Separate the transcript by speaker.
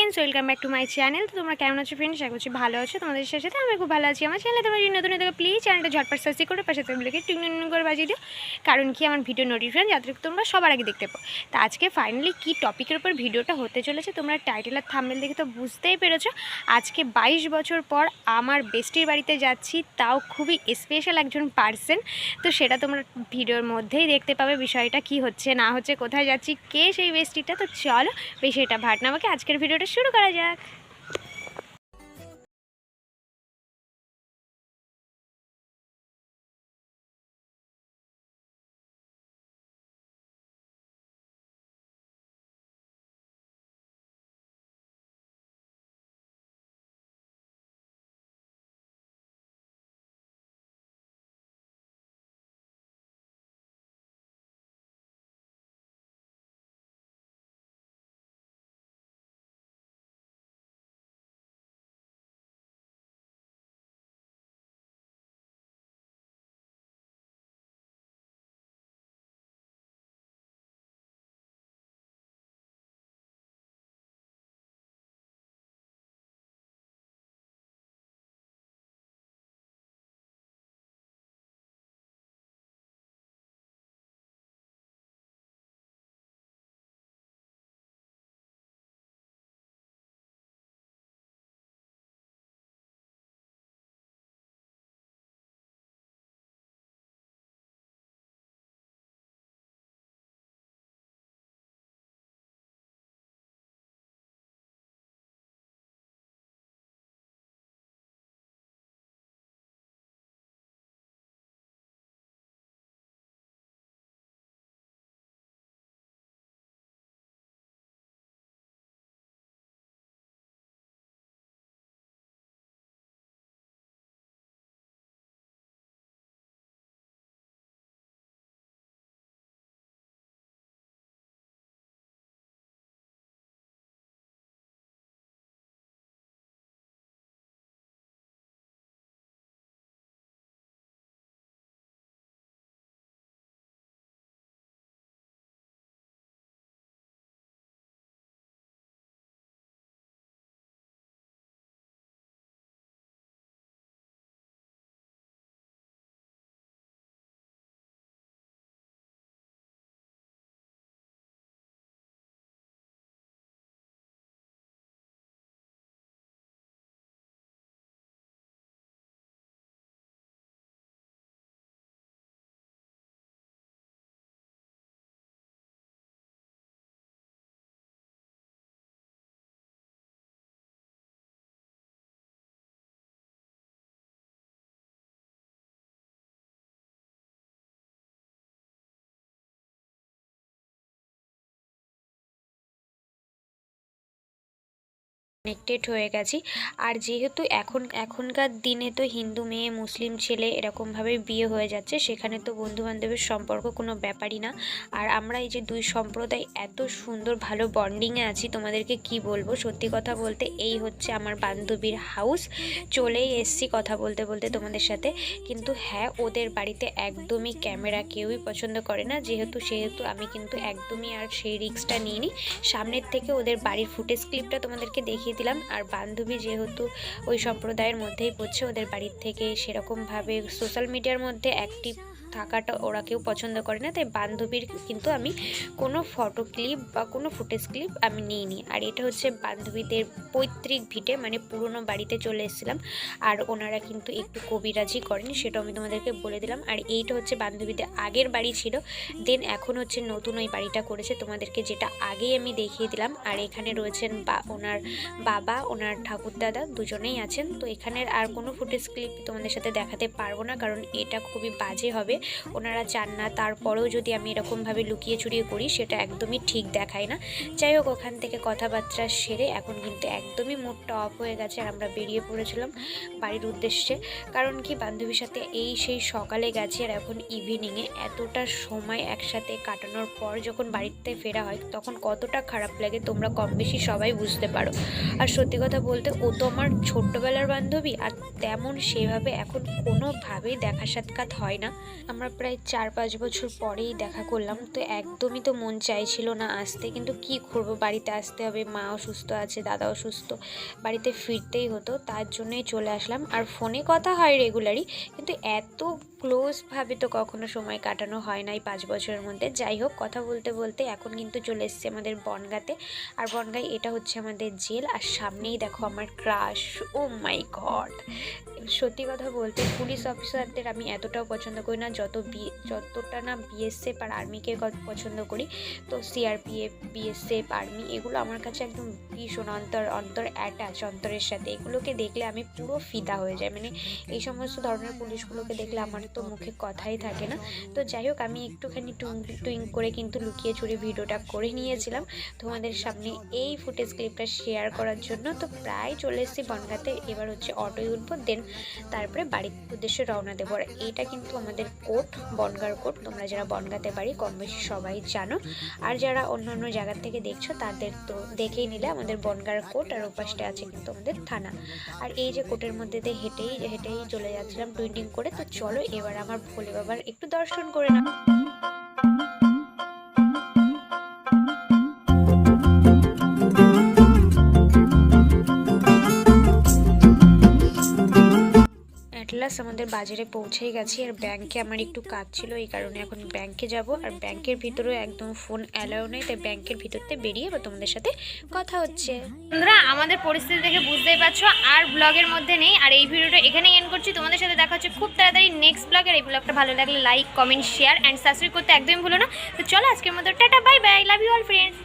Speaker 1: Friends, welcome back to my channel. তো তোমরা কেমন আছো ফ্রেন্ডস? আশা করছি ভালো আছো। তোমাদের সাথে আমি খুব ভালো আছি। আমার চ্যানেলে তোমরা যদি নতুন দেখো প্লিজ চ্যানেলটা ঝটপট সাবস্ক্রাইব করে পাশে বেলকে টিং টিং করে বাজিয়ে দিও, কারণ কি আমার ভিডিও নোটিফিকেশন যাতে তোমরা সবার আগে দেখতে পাও। তো আজকে ফাইনালি কি টপিকের উপর ভিডিওটা হতে চলেছে তোমরা টাইটেল আর থাম্বনেল দেখে তো বুঝতেই পেরেছো। আজকে 22 বছর পর আমার বেস্টির বাড়িতে যাচ্ছি, তাও খুবই স্পেশাল একজন পার্সন। তো সেটা তোমরা ভিডিওর মধ্যেই দেখতে পাবে বিষয়টা কি হচ্ছে না হচ্ছে, কোথায় যাচ্ছি, কে সেই বেস্টিটা। তো চলো বেশি এটা ভাট না আমাকে আজকের ভিডিওটা শুরু করা যাক। কানেক্টেড হয়ে গেছি। আর যেহেতু এখনকার দিনে তো হিন্দু মেয়ে মুসলিম ছেলে এরকমভাবে বিয়ে হয়ে যাচ্ছে, সেখানে তো বন্ধুবান্ধবের সম্পর্ক কোনো ব্যাপারই না। আর আমরা এই যে দুই সম্প্রদায় এত সুন্দর ভালো বন্ডিংয়ে আছি, তোমাদেরকে কি বলবো। সত্যি কথা বলতে এই হচ্ছে আমার বান্ধবীর হাউস। চলেই এসছি কথা বলতে বলতে তোমাদের সাথে। কিন্তু হ্যাঁ, ওদের বাড়িতে একদমই ক্যামেরা কেউই পছন্দ করে না, সেহেতু আমি কিন্তু একদমই আর সেই রিস্কটা নিইনি। সামনের থেকে ওদের বাড়ির ফুটেজ ক্লিপটা তোমাদেরকে দেখিয়ে দিলাম। আর বান্ধবী যেহেতু ওই সম্প্রদায়ের মধ্যেই পড়ছে, ওদের বাড়ির থেকে সেরকমভাবে সোশ্যাল মিডিয়ার মধ্যে অ্যাক্টিভ থাকাটা ওরা কেউ পছন্দ করে না, তাই বান্ধবীর কিন্তু আমি কোনো ফটো ক্লিপ বা কোনো ফুটেজ ক্লিপ আমি নিইনি। আর এটা হচ্ছে বান্ধবীদের পৈতৃক ভিটে, মানে পুরনো বাড়িতে চলে এসেছিলাম। আর ওনারা কিন্তু একটু কবিরাজি করেন, সেটাও আমি তোমাদেরকে বলে দিলাম। আর এইটা হচ্ছে বান্ধবীদের আগের বাড়ি ছিল, দেন এখন হচ্ছে নতুন ওই বাড়িটা করেছে, তোমাদেরকে যেটা আগেই আমি দেখিয়ে দিলাম। আর এখানে রয়েছেন ওনার বাবা, ওনার ঠাকুরদাদা দুজনেই আছেন। তো এখানের আর কোনো ফুটেজ ক্লিপ তোমাদের সাথে দেখাতে পারবো না, কারণ এটা খুবই বাজে হবে, ওনারা চান না। তারপরেও যদি আমি এরকমভাবে লুকিয়ে চুরিয়ে করি সেটা একদমই ঠিক দেখায় না। যাই হোক, ওখান থেকে কথাবার্তা সেরে এখন কিন্তু একদমই মুডটা অফ হয়ে গেছে, আর আমরা বেরিয়ে পড়েছিলাম বাড়ির উদ্দেশ্যে। কারণ কি, বান্ধবীর সাথে সেই সকালে গেছি, আর এখন ইভিনিংয়ে এতটা সময় একসাথে কাটানোর পর যখন বাড়িতে ফেরা হয় তখন কতটা খারাপ লাগে তোমরা কম বেশি সবাই বুঝতে পারো। আর সত্যি কথা বলতে ও তো আমার ছোট্টবেলার বান্ধবী, আর তেমন সেভাবে এখন কোনোভাবেই দেখা সাক্ষাৎ হয় না। আমরা প্রায় 4-5 বছর পরেই দেখা করলাম, তো একদমই তো মন চাইছিল না আসতে, কিন্তু কি করব, বাড়িতে আসতে হবে, মা অসুস্থ আছে, দাদা অসুস্থ, বাড়িতে ফিরতেই হতো, তার জন্যই চলে আসলাম। আর ফোনে কথা হয় রেগুলারই, কিন্তু এত ক্লোজভাবে তো কখনো সময় কাটানো হয় না এই 5 বছরের মধ্যে। যাই হোক, কথা বলতে বলতে এখন কিন্তু চলে এসেছি আমাদের বনগাঁতে। আর বনগাঁয় এটা হচ্ছে আমাদের জেল, আর সামনেই দেখো আমার ক্রাশ। ও মাই গড, সত্যি কথা বলতে পুলিশ অফিসারদের আমি এতটাও পছন্দ করি না যতটা না বিএসএফ আর আর্মিকে পছন্দ করি। তো সিআরপিএফ, বিএসএফ, আর্মি এগুলো আমার কাছে একদম ভীষণ অন্তর অ্যাটাচ অন্তরের সাথে। এগুলোকে দেখলে আমি পুরো ফিদা হয়ে যাই, মানে এই সমস্ত ধরনের পুলিশগুলোকে দেখলে আমার তো মুখে কথাই থাকে না। তো যাই হোক, আমি একটুখানি টুইং করে কিন্তু লুকিয়ে চুরি ভিডিওটা করে নিয়েছিলাম তোমাদের সামনে এই ফুটেজ ক্লিপটা শেয়ার করার জন্য। তো প্রায় চলে এসেছি বনগাঁতে, এবার হচ্ছে অটোয় উঠবো, দেন তারপরে বাড়ির উদ্দেশ্যে রওনা দেবো। আর এইটা কিন্তু আমাদের কোর্ট, বনগাঁর কোর্ট। তোমরা যারা বনগাঁতে বাড়ি কম বেশি সবাই জানো, আর যারা অন্য অন্য জায়গা থেকে দেখছো তাদের তো দেখেই নিলে আমাদের বনগাঁর কোর্ট, আর ওপাশে আছে কিন্তু আমাদের থানা। আর এই যে কোর্টের মধ্যে দিয়ে হেঁটেই চলে যাচ্ছিলাম টুইটিং করে। তো চলো এবার আমার ভোলে বাবার একটু দর্শন করে নাও। অ্যাটলাস আমাদের বাজারে পৌঁছেই গেছি, আর ব্যাংকে আমার একটু কাজ ছিল, এই কারণে এখন ব্যাংকে যাব। আর ব্যাংকের ভিতরেও একদম ফোন অ্যালাউ নেই, তাই ব্যাংকের ভিতরতে বেরিয়ে বা তোমাদের সাথে কথা হচ্ছে।
Speaker 2: বন্ধুরা, আমাদের পরিস্থিতি দেখে বুঝতেই পারছো আর ব্লগের মধ্যে নেই। আর এই ভিডিওটা এখানেই এন্ড করছি, তোমাদের সাথে দেখা হচ্ছে খুব তাড়াতাড়ি নেক্সট ব্লগ। আর এই ব্লগটা ভালো লাগলে like, comment, share and subscribe করতে একদমই ভুলো না। তো চলো আজকের মতো tata, bye bye, love you all friends.